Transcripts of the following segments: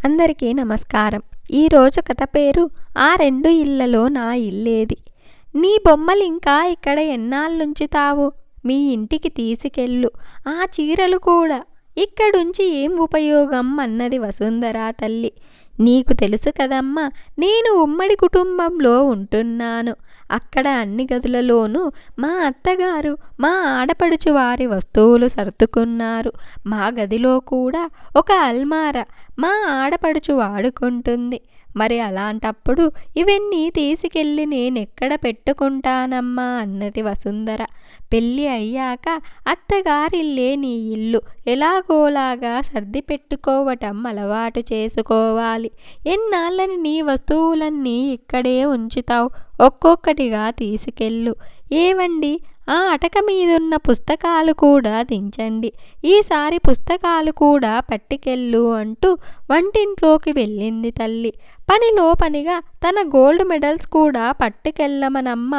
అందరికీ నమస్కారం. ఈరోజు కథ పేరు ఆ రెండు ఇళ్లలో నా ఇల్లేది. నీ బొమ్మలింకా ఇక్కడ ఎన్నాళ్ళుంచుతావు? మీ ఇంటికి తీసుకెళ్ళు. ఆ చీరలు కూడా ఇక్కడుంచి ఏం ఉపయోగం అన్నది వసుంధర తల్లి. నీకు తెలుసు కదమ్మా, నేను ఉమ్మడి కుటుంబంలో ఉంటున్నాను. అక్కడ అన్ని గదులలోనూ మా అత్తగారు మా ఆడపడుచు వారి వస్తువులు సర్దుకున్నారు. మా గదిలో కూడా ఒక అల్మారా మా ఆడపడుచు వాడుకుంటుంది. మరి అలాంటప్పుడు ఇవన్నీ తీసుకెళ్ళి నేనెక్కడ పెట్టుకుంటానమ్మా అన్నది వసుంధర. పెళ్ళి అయ్యాక అత్తగారిల్లే నీ ఇల్లు, ఎలాగోలాగా సర్ది పెట్టుకోవటం అలవాటు చేసుకోవాలి. ఎన్నాళ్ళని నీ వస్తువులన్నీ ఇక్కడే ఉంచుతావు? ఒక్కొక్కటిగా తీసుకెళ్ళు. ఏవండి, ఆ అటక మీదున్న పుస్తకాలు కూడా దించండి. ఈసారి పుస్తకాలు కూడా పట్టుకెళ్ళు అంటూ వంటింట్లోకి వెళ్ళింది తల్లి. పనిలో పనిగా తన గోల్డ్ మెడల్స్ కూడా పట్టుకెళ్ళమనమ్మ.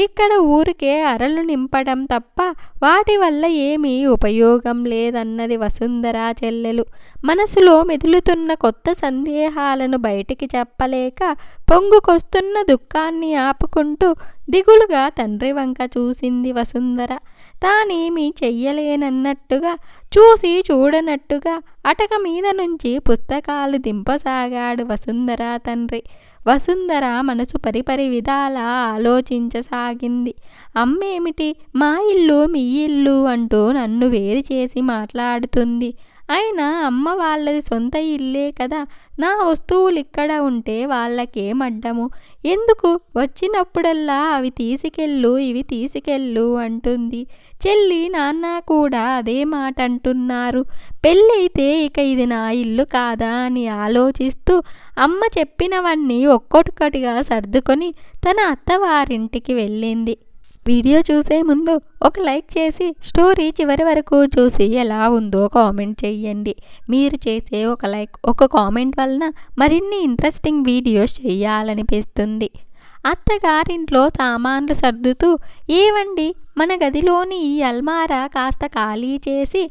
ఇక్కడ ఊరికే అరలు నింపడం తప్ప వాటి వల్ల ఏమీ ఉపయోగం లేదన్నది వసుంధర చెల్లెలు. మనసులో మెదులుతున్న కొత్త సందేహాలను బయటికి చెప్పలేక పొంగుకొస్తున్న దుఃఖాన్ని ఆపుకుంటూ దిగులుగా తండ్రి వంక చూసింది వసుంధర. తానేమీ చెయ్యలేనన్నట్టుగా, చూసి చూడనట్టుగా అటక మీద నుంచి పుస్తకాలు దింపసాగాడు వసుంధర తండ్రి. వసుంధర మనసు పరిపరి విధాలా ఆలోచించసాగింది. అమ్మేమిటి మా ఇల్లు మీ ఇల్లు అంటూ నన్ను వేరు చేసి మాట్లాడుతుంది. అయినా అమ్మ వాళ్ళది సొంత ఇల్లే కదా. నా వస్తువులు ఇక్కడ ఉంటే వాళ్ళకేమడ్డము? ఎందుకు వచ్చినప్పుడల్లా అవి తీసుకెళ్ళు ఇవి తీసుకెళ్ళు అంటుంది. చెల్లి నాన్న కూడా అదే మాట అంటున్నారు. పెళ్ళైతే ఇక ఇది నా ఇల్లు కాదా అని ఆలోచిస్తూ అమ్మ చెప్పినవన్నీ ఒక్కొక్కటిగా సర్దుకొని తన అత్తవారింటికి వెళ్ళింది. వీడియో చూసే ముందు ఒక లైక్ చేసి స్టోరీ చివరి వరకు చూసి ఎలా ఉందో కామెంట్ చేయండి. మీరు చేసే ఒక లైక్, ఒక కామెంట్ వలన మరిన్ని ఇంట్రెస్టింగ్ వీడియోస్ చేయాలనిపిస్తుంది. అత్తగారింట్లో సామాన్లు సర్దుతూ, ఏవండి, మన గదిలోని ఈ అల్మారా కాస్త ఖాళీ చేసి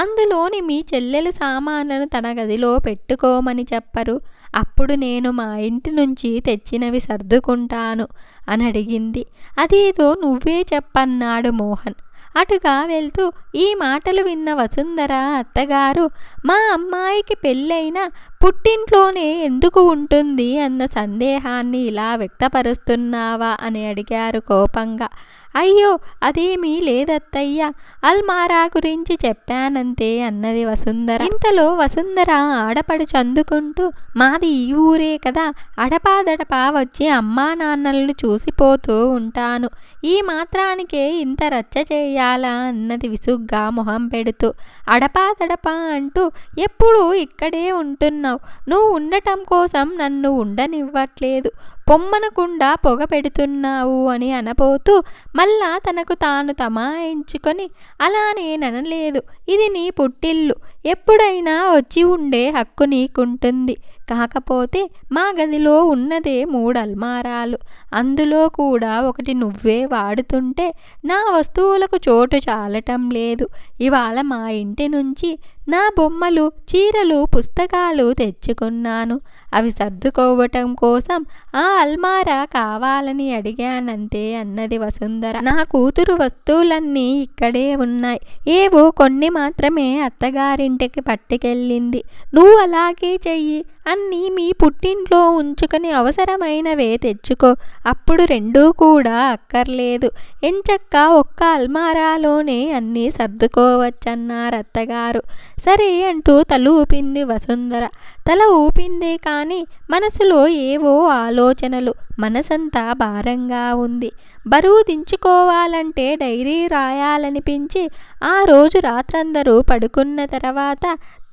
అందులోని మీ చెల్లెలు సామాన్లను తన గదిలో పెట్టుకోమని చెప్పరు. అప్పుడు నేను మా ఇంటి నుంచి తెచ్చినవి సర్దుకుంటాను అని అడిగింది. అదేదో నువ్వే చెప్పన్నాడు మోహన్. అటుగా వెళ్తూ ఈ మాటలు విన్న వసుంధర అత్తగారు, మా అమ్మాయికి పెళ్ళైనా పుట్టింట్లోనే ఎందుకు ఉంటుంది అన్న సందేహాన్ని ఇలా వ్యక్తపరుస్తున్నావా అని అడిగారు కోపంగా. అయ్యో, అదేమీ లేదత్తయ్య, అల్మారా గురించి చెప్పానంతే అన్నది వసుంధర. ఇంతలో వసుంధర ఆడపడుచు అందుకుంటూ, మాది ఈ ఊరే కదా, అడపాదడపా వచ్చి అమ్మా నాన్నలను చూసిపోతూ ఉంటాను. ఈ మాత్రానికే ఇంత రచ్చ చేయాలా అన్నది విసుగ్గా మొహం పెడుతూ. అడపాదడపా అంటూ ఎప్పుడూ ఇక్కడే ఉంటున్నావు. నువ్వు ఉండటం కోసం నన్ను ఉండనివ్వట్లేదు. పొమ్మనకుండా పొగ పెడుతున్నావు అని అనబోతూ మళ్ళా తనకు తాను తమాయించుకొని, అలా నేననలేదు. ఇది నీ పుట్టిల్లు. ఎప్పుడైనా వచ్చి ఉండే హక్కు నీకుంటుంది. కాకపోతే మా గదిలో ఉన్నదే 3 అల్మారాలు. అందులో కూడా ఒకటి నువ్వే వాడుతుంటే నా వస్తువులకు చోటు చాలటం లేదు. ఇవాళ మా ఇంటి నుంచి నా బొమ్మలు, చీరలు, పుస్తకాలు తెచ్చుకున్నాను. అవి సర్దుకోవటం కోసం ఆ అల్మారా కావాలని అడిగానంతే అన్నది వసుంధర. నా కూతురు వస్తువులన్నీ ఇక్కడే ఉన్నాయి. ఏవో కొన్ని మాత్రమే అత్తగారింటికి పట్టుకెళ్ళింది. నువ్వు అలాగే చెయ్యి. అన్నీ మీ పుట్టింట్లో ఉంచుకొని అవసరమైనవే తెచ్చుకో. అప్పుడు రెండూ కూడా అక్కర్లేదు. ఎంచక్క ఒక్క అల్మారాలోనే అన్నీ సర్దుకోవచ్చన్నారు అత్తగారు. సరే అంటూ తల ఊపింది వసుంధర. తల ఊపిందే కానీ మనసులో ఏవో ఆలోచనలు. మనసంతా భారంగా ఉంది. బరువు దించుకోవాలంటే డైరీ రాయాలనిపించి ఆ రోజు రాత్రందరూ పడుకున్న తర్వాత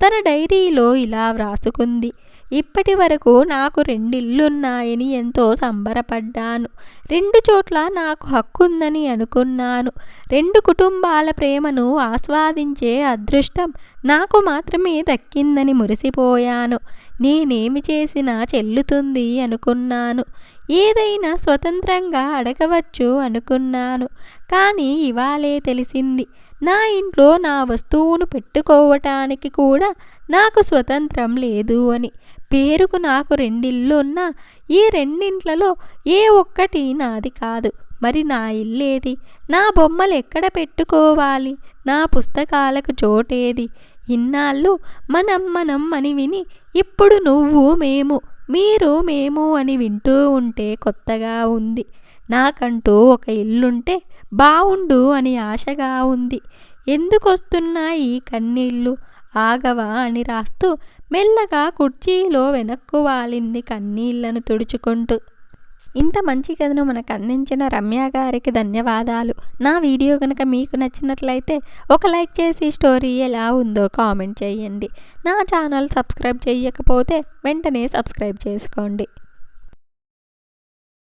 తన డైరీలో ఇలా వ్రాసుకుంది. ఇప్పటి వరకు నాకు 2 ఇళ్ళున్నాయని ఎంతో సంబరపడ్డాను. 2 చోట్ల నాకు హక్కుందని అనుకున్నాను. 2 కుటుంబాల ప్రేమను ఆస్వాదించే అదృష్టం నాకు మాత్రమే దక్కిందని మురిసిపోయాను. నేనేమి చేసినా చెల్లుతుంది అనుకున్నాను. ఏదైనా స్వతంత్రంగా అడగవచ్చు అనుకున్నాను. కానీ ఇవాళే తెలిసింది నా ఇంట్లో నా వస్తువును పెట్టుకోవటానికి కూడా నాకు స్వతంత్రం లేదు అని. పేరుకు నాకు 2 ఇళ్ళు ఉన్నా ఈ 2 ఇంట్లలో ఏ ఒక్కటి నాది కాదు. మరి నా ఇల్లేది? నా బొమ్మలు ఎక్కడ పెట్టుకోవాలి? నా పుస్తకాలకు చోటేది? ఇన్నాళ్ళు మనం అని విని ఇప్పుడు నువ్వు మేము, మీరు మేము అని వింటూ ఉంటే కొత్తగా ఉంది. నాకంటూ ఒక ఇల్లుంటే బావుండు అని ఆశగా ఉంది. ఎందుకొస్తున్నాయి ఈ కన్నీళ్ళు? ఆగవా అని రాస్తూ మెల్లగా కుర్చీలో వెనక్కు వాలింది కన్నీళ్లను తుడుచుకుంటూ. ఇంత మంచి కథను మనకు అందించిన రమ్య గారికి ధన్యవాదాలు. నా వీడియో కనుక మీకు నచ్చినట్లయితే ఒక లైక్ చేసి స్టోరీ ఎలా ఉందో కామెంట్ చేయండి. నా ఛానల్ సబ్స్క్రైబ్ చేయకపోతే వెంటనే సబ్స్క్రైబ్ చేసుకోండి.